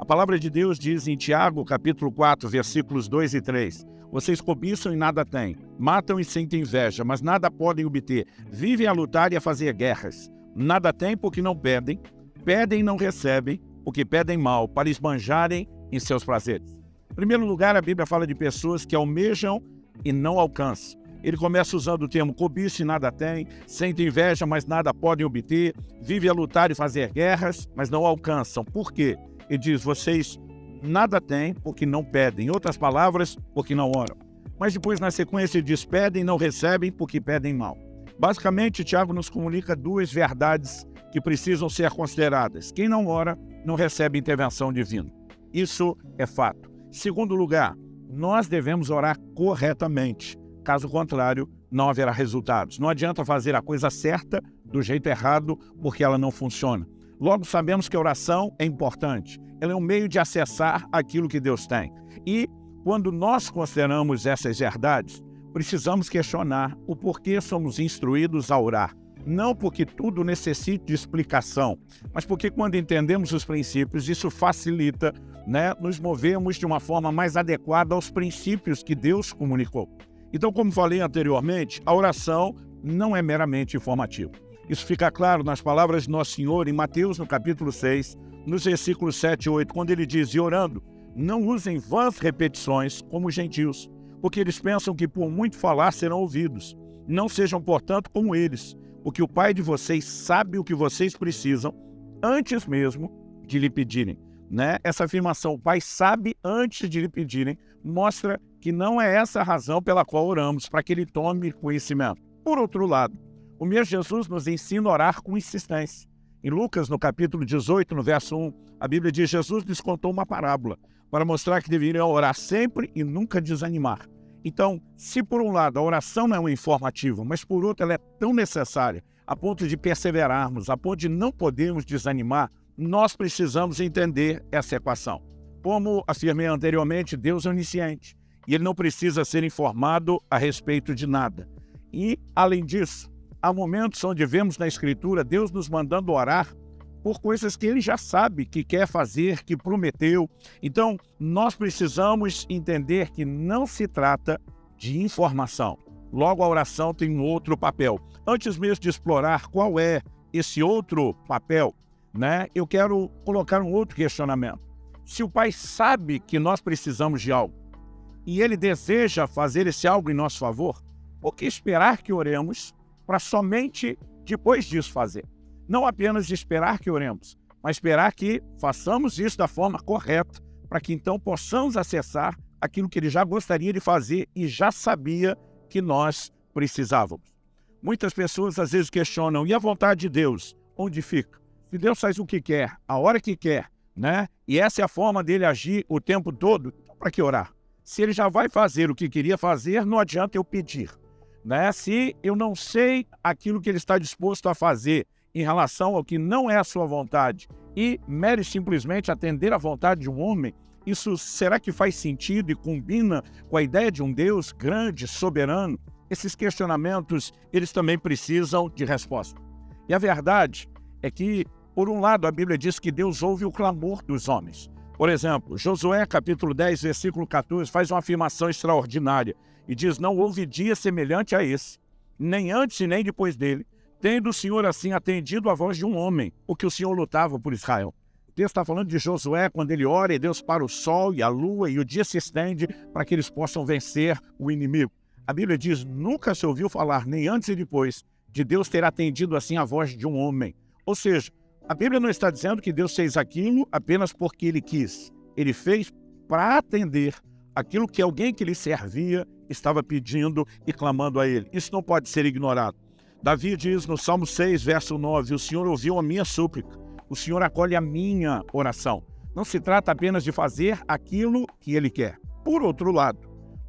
A palavra de Deus diz em Tiago, capítulo 4, versículos 2 e 3. Vocês cobiçam e nada têm, matam e sentem inveja, mas nada podem obter. Vivem a lutar e a fazer guerras. Nada têm porque não pedem, pedem e não recebem, porque pedem mal, para esbanjarem em seus prazeres. Em primeiro lugar, a Bíblia fala de pessoas que almejam e não alcançam. Ele começa usando o termo cobiça e nada tem, sentem inveja, mas nada podem obter, vivem a lutar e fazer guerras, mas não alcançam. Por quê? Ele diz, vocês nada têm porque não pedem. Em outras palavras, porque não oram. Mas depois, na sequência, ele diz, pedem e não recebem porque pedem mal. Basicamente, Tiago nos comunica duas verdades que precisam ser consideradas. Quem não ora, não recebe intervenção divina. Isso é fato. Segundo lugar, nós devemos orar corretamente. Caso contrário, não haverá resultados. Não adianta fazer a coisa certa do jeito errado, porque ela não funciona. Logo, sabemos que a oração é importante. Ela é um meio de acessar aquilo que Deus tem. E, quando nós consideramos essas verdades, precisamos questionar o porquê somos instruídos a orar. Não porque tudo necessite de explicação, mas porque quando entendemos os princípios, isso facilita, nos movermos de uma forma mais adequada aos princípios que Deus comunicou. Então, como falei anteriormente, a oração não é meramente informativa. Isso fica claro nas palavras de Nosso Senhor em Mateus, no capítulo 6, nos versículos 7 e 8, quando ele diz, e orando, não usem vãs repetições como os gentios, porque eles pensam que por muito falar serão ouvidos. Não sejam, portanto, como eles, porque o Pai de vocês sabe o que vocês precisam antes mesmo de lhe pedirem. Essa afirmação, o Pai sabe antes de lhe pedirem, mostra que não é essa a razão pela qual oramos, para que Ele tome conhecimento. Por outro lado, o mesmo Jesus nos ensina a orar com insistência. Em Lucas, no capítulo 18, no verso 1, a Bíblia diz, Jesus lhes contou uma parábola para mostrar que deveriam orar sempre e nunca desanimar. Então, se por um lado a oração não é informativa, mas por outro ela é tão necessária, a ponto de perseverarmos, a ponto de não podermos desanimar, nós precisamos entender essa equação. Como afirmei anteriormente, Deus é onisciente e Ele não precisa ser informado a respeito de nada. E, além disso, há momentos onde vemos na Escritura Deus nos mandando orar por coisas que Ele já sabe que quer fazer, que prometeu. Então, nós precisamos entender que não se trata de informação. Logo, a oração tem um outro papel. Antes mesmo de explorar qual é esse outro papel, eu quero colocar um outro questionamento. Se o Pai sabe que nós precisamos de algo e Ele deseja fazer esse algo em nosso favor, por que esperar que oremos para somente depois disso fazer? Não apenas esperar que oremos, mas esperar que façamos isso da forma correta, para que então possamos acessar aquilo que Ele já gostaria de fazer e já sabia que nós precisávamos. Muitas pessoas às vezes questionam, e a vontade de Deus, onde fica? Se Deus faz o que quer, a hora que quer, e essa é a forma dele agir o tempo todo, então para que orar? Se Ele já vai fazer o que queria fazer, não adianta eu pedir. Se eu não sei aquilo que Ele está disposto a fazer em relação ao que não é a sua vontade e mere simplesmente atender à vontade de um homem, isso será que faz sentido e combina com a ideia de um Deus grande, soberano? Esses questionamentos, eles também precisam de resposta. E a verdade é que, por um lado, a Bíblia diz que Deus ouve o clamor dos homens. Por exemplo, Josué, capítulo 10, versículo 14, faz uma afirmação extraordinária e diz, não houve dia semelhante a esse, nem antes e nem depois dele, tendo o Senhor assim atendido a voz de um homem, porque o Senhor lutava por Israel. O texto está falando de Josué, quando ele ora e Deus para o sol e a lua e o dia se estende para que eles possam vencer o inimigo. A Bíblia diz, nunca se ouviu falar, nem antes e depois, de Deus ter atendido assim a voz de um homem. Ou seja, a Bíblia não está dizendo que Deus fez aquilo apenas porque Ele quis. Ele fez para atender aquilo que alguém que lhe servia estava pedindo e clamando a Ele. Isso não pode ser ignorado. Davi diz no Salmo 6, verso 9, o Senhor ouviu a minha súplica, o Senhor acolhe a minha oração. Não se trata apenas de fazer aquilo que Ele quer. Por outro lado,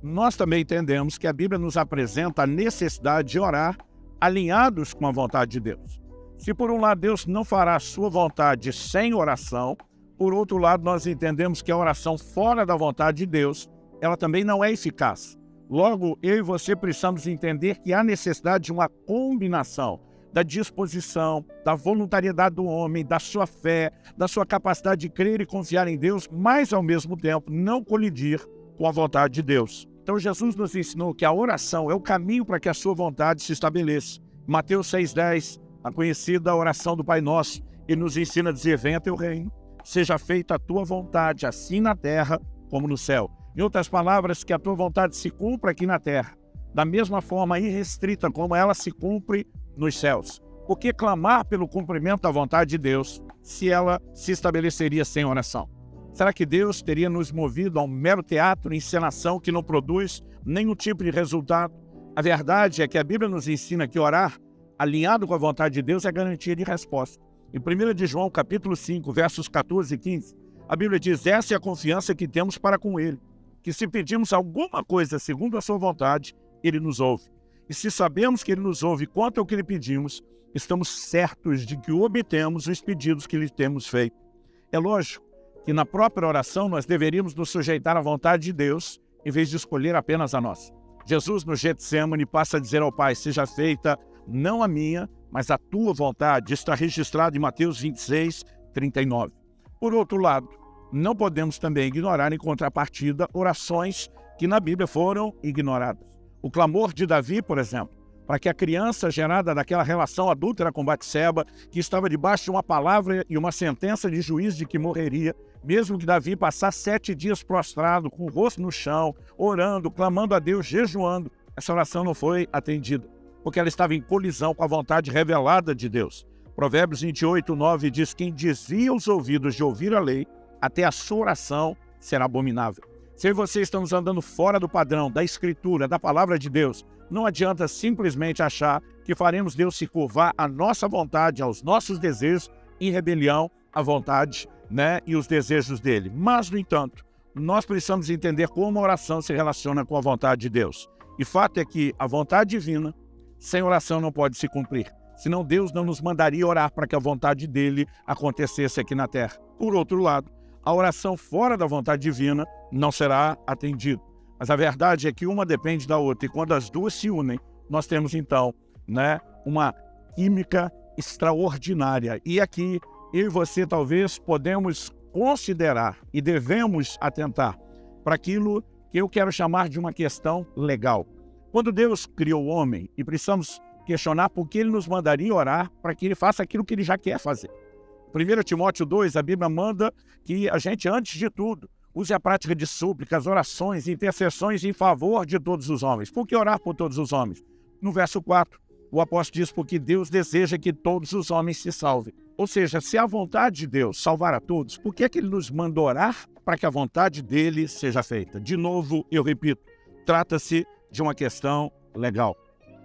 nós também entendemos que a Bíblia nos apresenta a necessidade de orar alinhados com a vontade de Deus. Se por um lado Deus não fará a sua vontade sem oração, por outro lado nós entendemos que a oração fora da vontade de Deus, ela também não é eficaz. Logo, eu e você precisamos entender que há necessidade de uma combinação da disposição, da voluntariedade do homem, da sua fé, da sua capacidade de crer e confiar em Deus, mas ao mesmo tempo não colidir com a vontade de Deus. Então Jesus nos ensinou que a oração é o caminho para que a sua vontade se estabeleça. Mateus 6,10, a conhecida oração do Pai Nosso, ele nos ensina a dizer: venha teu reino, seja feita a tua vontade, assim na terra como no céu. Em outras palavras, que a tua vontade se cumpra aqui na terra, da mesma forma irrestrita como ela se cumpre nos céus. Por que clamar pelo cumprimento da vontade de Deus se ela se estabeleceria sem oração? Será que Deus teria nos movido a um mero teatro, encenação que não produz nenhum tipo de resultado? A verdade é que a Bíblia nos ensina que orar alinhado com a vontade de Deus é garantia de resposta. Em 1 de João, capítulo 5, versos 14 e 15, a Bíblia diz: essa é a confiança que temos para com Ele, que se pedimos alguma coisa segundo a sua vontade, Ele nos ouve. E se sabemos que Ele nos ouve quanto ao que lhe pedimos, estamos certos de que obtemos os pedidos que lhe temos feito. É lógico que na própria oração nós deveríamos nos sujeitar à vontade de Deus, em vez de escolher apenas a nossa. Jesus, no Getsêmani, passa a dizer ao Pai: seja feita não a minha, mas a tua vontade. Está registrado em Mateus 26, 39. Por outro lado, não podemos também ignorar, em contrapartida, orações que na Bíblia foram ignoradas. O clamor de Davi, por exemplo, para que a criança gerada daquela relação adúltera com Batseba, que estava debaixo de uma palavra e uma sentença de juiz de que morreria, mesmo que Davi passasse 7 dias prostrado, com o rosto no chão, orando, clamando a Deus, jejuando, essa oração não foi atendida, porque ela estava em colisão com a vontade revelada de Deus. Provérbios 28, 9 diz: quem desvia os ouvidos de ouvir a lei, até a sua oração será abominável. Se eu e você estamos andando fora do padrão da Escritura, da Palavra de Deus, não adianta simplesmente achar que faremos Deus se curvar à nossa vontade, aos nossos desejos, em rebelião à vontade, e os desejos dele. Mas, no entanto, nós precisamos entender como a oração se relaciona com a vontade de Deus. E fato é que a vontade divina, sem oração, não pode se cumprir. Senão Deus não nos mandaria orar para que a vontade dele acontecesse aqui na terra. Por outro lado, a oração fora da vontade divina não será atendida. Mas a verdade é que uma depende da outra. E quando as duas se unem, nós temos então uma química extraordinária. E aqui, eu e você talvez podemos considerar e devemos atentar para aquilo que eu quero chamar de uma questão legal. Quando Deus criou o homem, e precisamos questionar por que ele nos mandaria orar para que ele faça aquilo que ele já quer fazer. 1 Timóteo 2, a Bíblia manda que a gente, antes de tudo, use a prática de súplicas, orações, intercessões em favor de todos os homens. Por que orar por todos os homens? No verso 4, o apóstolo diz: porque Deus deseja que todos os homens se salvem. Ou seja, se a vontade de Deus salvar a todos, por que é que ele nos manda orar para que a vontade dele seja feita? De novo, eu repito, trata-se de uma questão legal.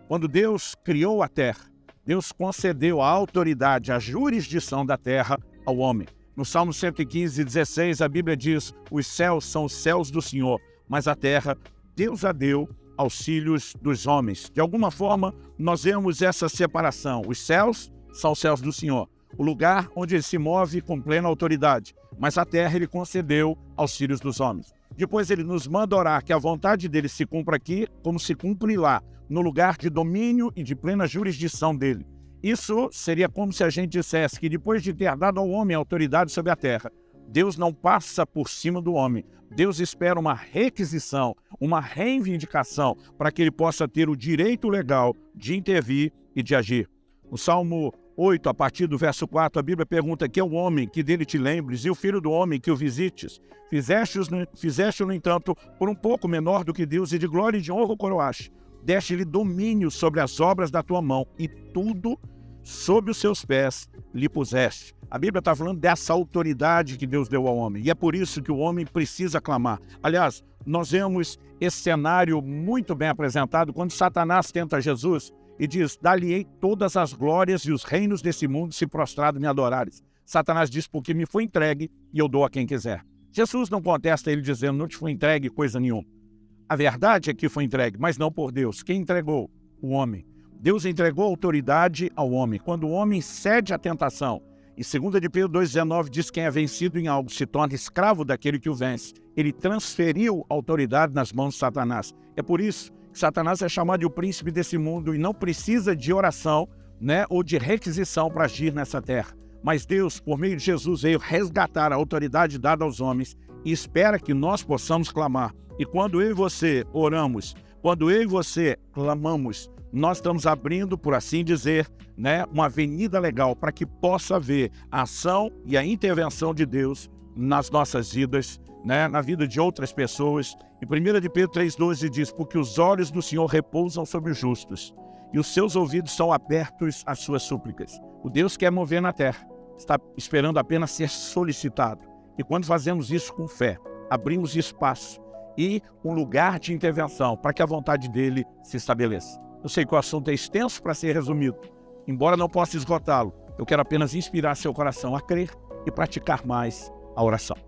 Quando Deus criou a terra, Deus concedeu a autoridade, a jurisdição da terra ao homem. No Salmo 115, 16, a Bíblia diz: os céus são os céus do Senhor, mas a terra Deus a deu aos filhos dos homens. De alguma forma, nós vemos essa separação. Os céus são os céus do Senhor, o lugar onde ele se move com plena autoridade, mas a terra ele concedeu aos filhos dos homens. Depois ele nos manda orar que a vontade dele se cumpra aqui, como se cumpre lá, no lugar de domínio e de plena jurisdição dele. Isso seria como se a gente dissesse que depois de ter dado ao homem a autoridade sobre a terra, Deus não passa por cima do homem. Deus espera uma requisição, uma reivindicação, para que ele possa ter o direito legal de intervir e de agir. No Salmo 8, a partir do verso 4, a Bíblia pergunta: que é o homem que dele te lembres e o filho do homem que o visites? Fizeste-o, no entanto, por um pouco menor do que Deus, e de glória e de honra o coroaste. Deste-lhe domínio sobre as obras da tua mão, e tudo sob os seus pés lhe puseste. A Bíblia está falando dessa autoridade que Deus deu ao homem, e é por isso que o homem precisa clamar. Aliás, nós vemos esse cenário muito bem apresentado quando Satanás tenta Jesus e diz: dar-lhe-ei todas as glórias e os reinos desse mundo se prostrado me adorares. Satanás diz: porque me foi entregue e eu dou a quem quiser. Jesus não contesta ele dizendo: não te foi entregue coisa nenhuma. A verdade é que foi entregue, mas não por Deus. Quem entregou? O homem. Deus entregou a autoridade ao homem. Quando o homem cede à tentação, e 2 de Pedro 2,19 diz: quem é vencido em algo se torna escravo daquele que o vence. Ele transferiu a autoridade nas mãos de Satanás. É por isso que Satanás é chamado de o príncipe desse mundo e não precisa de oração né, ou de requisição para agir nessa terra. Mas Deus, por meio de Jesus, veio resgatar a autoridade dada aos homens e espera que nós possamos clamar. E quando eu e você oramos, quando eu e você clamamos, nós estamos abrindo, por assim dizer, né, uma avenida legal para que possa haver a ação e a intervenção de Deus nas nossas vidas, né, na vida de outras pessoas. Em 1 de Pedro 3,12 diz: porque os olhos do Senhor repousam sobre os justos e os seus ouvidos são abertos às suas súplicas. O Deus quer mover na terra, está esperando apenas ser solicitado. E quando fazemos isso com fé, abrimos espaço e um lugar de intervenção para que a vontade dele se estabeleça. Eu sei que o assunto é extenso para ser resumido. Embora não possa esgotá-lo, eu quero apenas inspirar seu coração a crer e praticar mais a oração.